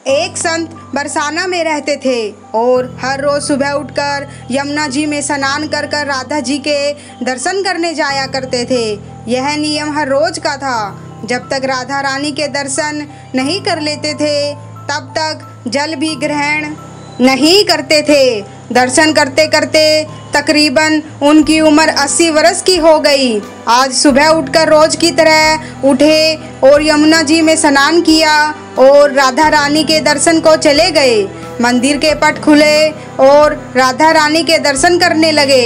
एक संत बरसाना में रहते थे और हर रोज सुबह उठकर यमुना जी में स्नान कर कर राधा जी के दर्शन करने जाया करते थे। यह नियम हर रोज का था। जब तक राधा रानी के दर्शन नहीं कर लेते थे तब तक जल भी ग्रहण नहीं करते थे। दर्शन करते करते तकरीबन उनकी उम्र 80 वर्ष की हो गई। आज सुबह उठकर रोज की तरह उठे और यमुना जी में स्नान किया और राधा रानी के दर्शन को चले गए। मंदिर के पट खुले और राधा रानी के दर्शन करने लगे।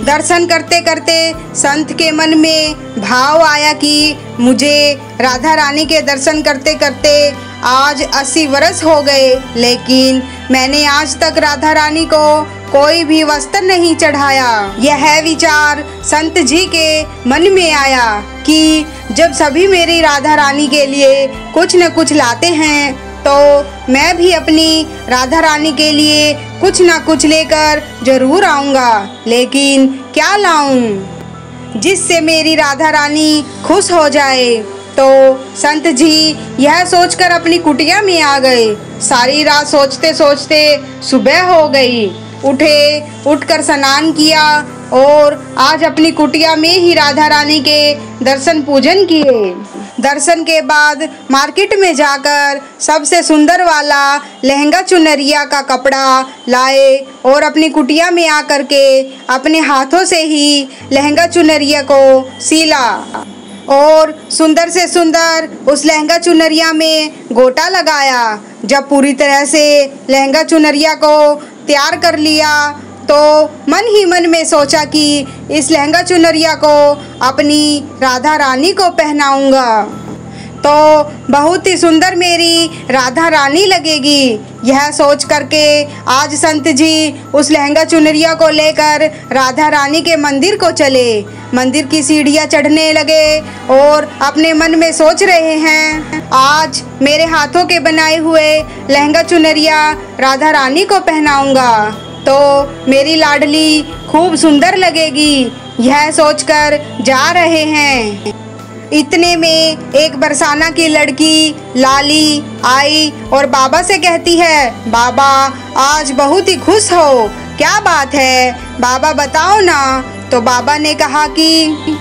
दर्शन करते करते संत के मन में भाव आया कि मुझे राधा रानी के दर्शन करते करते आज 80 वर्ष हो गए, लेकिन मैंने आज तक राधा रानी को कोई भी वस्त्र नहीं चढ़ाया। यह विचार संत जी के मन में आया कि जब सभी मेरी राधा रानी के लिए कुछ न कुछ लाते हैं तो मैं भी अपनी राधा रानी के लिए कुछ न कुछ लेकर जरूर आऊँगा, लेकिन क्या लाऊं जिससे मेरी राधा रानी खुश हो जाए। तो संत जी यह सोचकर अपनी कुटिया में आ गए। सारी रात सोचते सोचते सुबह हो गई। उठकर स्नान किया और आज अपनी कुटिया में ही राधा रानी के दर्शन पूजन किए। दर्शन के बाद मार्केट में जाकर सबसे सुंदर वाला लहंगा चुनरिया का कपड़ा लाए और अपनी कुटिया में आकर के अपने हाथों से ही लहंगा चुनरिया को सिला और सुंदर से सुंदर उस लहंगा चुनरिया में गोटा लगाया। जब पूरी तरह से लहंगा चुनरिया को तैयार कर लिया तो मन ही मन में सोचा कि इस लहंगा चुनरिया को अपनी राधा रानी को पहनाऊंगा तो बहुत ही सुंदर मेरी राधा रानी लगेगी। यह सोच करके आज संत जी उस लहंगा चुनरिया को लेकर राधा रानी के मंदिर को चले। मंदिर की सीढ़ियाँ चढ़ने लगे और अपने मन में सोच रहे हैं आज मेरे हाथों के बनाए हुए लहंगा चुनरिया राधा रानी को पहनाऊंगा तो मेरी लाडली खूब सुंदर लगेगी। यह सोचकर जा रहे हैं। इतने में एक बरसाना की लड़की लाली आई और बाबा से कहती है, बाबा आज बहुत ही खुश हो, क्या बात है बाबा बताओ ना। तो बाबा ने कहा कि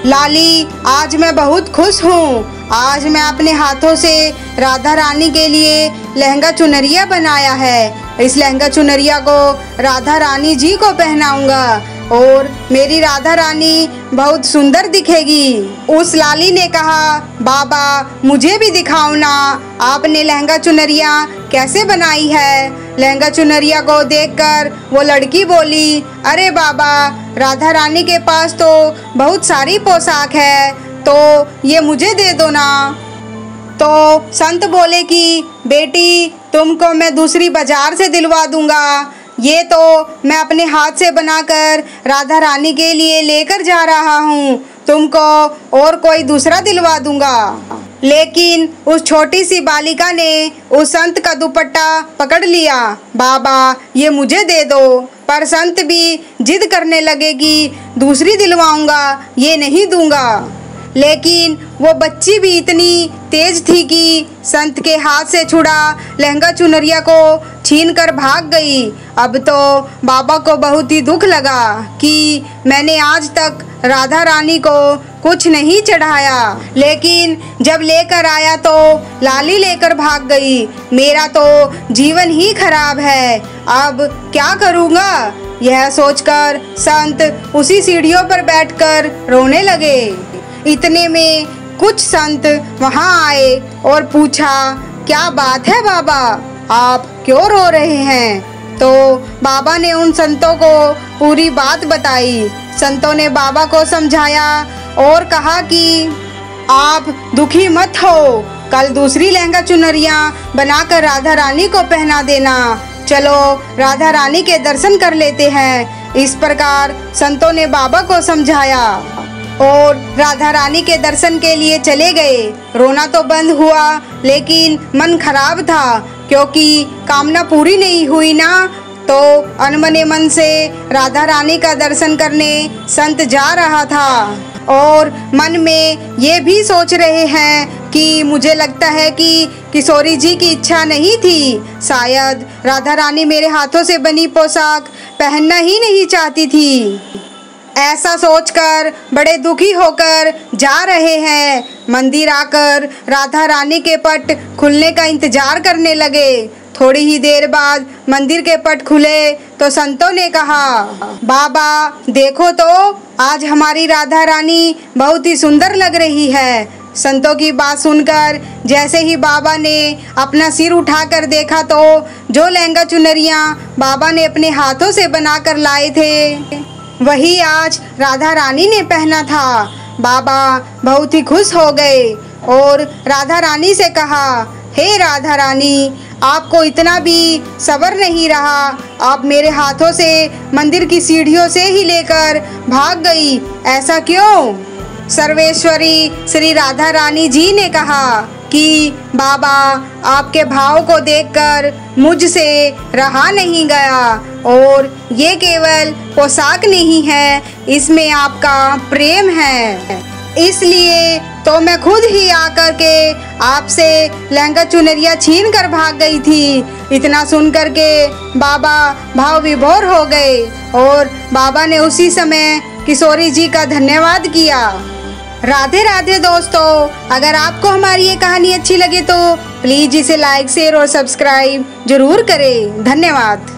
लाली आज मैं बहुत खुश हूँ। आज मैं अपने हाथों से राधा रानी के लिए लहंगा चुनरिया बनाया है। इस लहंगा चुनरिया को राधा रानी जी को पहनाऊंगा और मेरी राधा रानी बहुत सुंदर दिखेगी। उस लाली ने कहा, बाबा मुझे भी दिखाओ ना, आपने लहंगा चुनरिया कैसे बनाई है। लहंगा चुनरिया को देखकर वो लड़की बोली, अरे बाबा राधा रानी के पास तो बहुत सारी पोशाक है, तो ये मुझे दे दो ना। तो संत बोले कि बेटी तुमको मैं दूसरी बाजार से दिलवा दूंगा, ये तो मैं अपने हाथ से बनाकर राधा रानी के लिए लेकर जा रहा हूँ, तुमको और कोई दूसरा दिलवा दूंगा। लेकिन उस छोटी सी बालिका ने उस संत का दुपट्टा पकड़ लिया, बाबा ये मुझे दे दो। पर संत भी जिद करने लगे कि दूसरी दिलवाऊंगा, ये नहीं दूंगा। लेकिन वो बच्ची भी इतनी तेज थी कि संत के हाथ से छुड़ा लहंगा चुनरिया को छीनकर भाग गई। अब तो बाबा को बहुत ही दुख लगा कि मैंने आज तक राधा रानी को कुछ नहीं चढ़ाया, लेकिन जब लेकर आया तो लाली लेकर भाग गई। मेरा तो जीवन ही खराब है, अब क्या करूँगा। यह सोचकर संत उसी सीढ़ियों पर बैठकर रोने लगे। इतने में कुछ संत वहां आए और पूछा, क्या बात है बाबा, आप क्यों रो रहे हैं। तो बाबा ने उन संतों को पूरी बात बताई। संतों ने बाबा को समझाया और कहा कि आप दुखी मत हो, कल दूसरी लहंगा चुनरिया बनाकर राधा रानी को पहना देना। चलो राधा रानी के दर्शन कर लेते हैं। इस प्रकार संतों ने बाबा को समझाया और राधा रानी के दर्शन के लिए चले गए। रोना तो बंद हुआ लेकिन मन खराब था, क्योंकि कामना पूरी नहीं हुई ना। तो अनमने मन से राधा रानी का दर्शन करने संत जा रहा था और मन में ये भी सोच रहे हैं कि मुझे लगता है कि किशोरी जी की इच्छा नहीं थी। शायद राधा रानी मेरे हाथों से बनी पोशाक पहनना ही नहीं चाहती थी। ऐसा सोचकर बड़े दुखी होकर जा रहे हैं। मंदिर आकर राधा रानी के पट खुलने का इंतजार करने लगे। थोड़ी ही देर बाद मंदिर के पट खुले तो संतों ने कहा, बाबा देखो तो आज हमारी राधा रानी बहुत ही सुंदर लग रही है। संतों की बात सुनकर जैसे ही बाबा ने अपना सिर उठाकर देखा तो जो लहंगा चुनरियाँ बाबा ने अपने हाथों से बनाकर लाए थे वही आज राधा रानी ने पहना था। बाबा बहुत ही खुश हो गए और राधा रानी से कहा, हे राधा रानी, आपको इतना भी सब्र नहीं रहा, आप मेरे हाथों से मंदिर की सीढ़ियों से ही लेकर भाग गई, ऐसा क्यों? सर्वेश्वरी श्री राधा रानी जी ने कहा कि बाबा आपके भाव को देखकर मुझसे रहा नहीं गया और ये केवल पोशाक नहीं है, इसमें आपका प्रेम है। इसलिए तो मैं खुद ही आकर के आपसे लहंगा चुनरिया छीन कर भाग गई थी। इतना सुन कर के बाबा भाव विभोर हो गए और बाबा ने उसी समय किशोरी जी का धन्यवाद किया। राधे राधे दोस्तों, अगर आपको हमारी ये कहानी अच्छी लगे तो प्लीज़ इसे लाइक शेयर और सब्सक्राइब जरूर करें। धन्यवाद।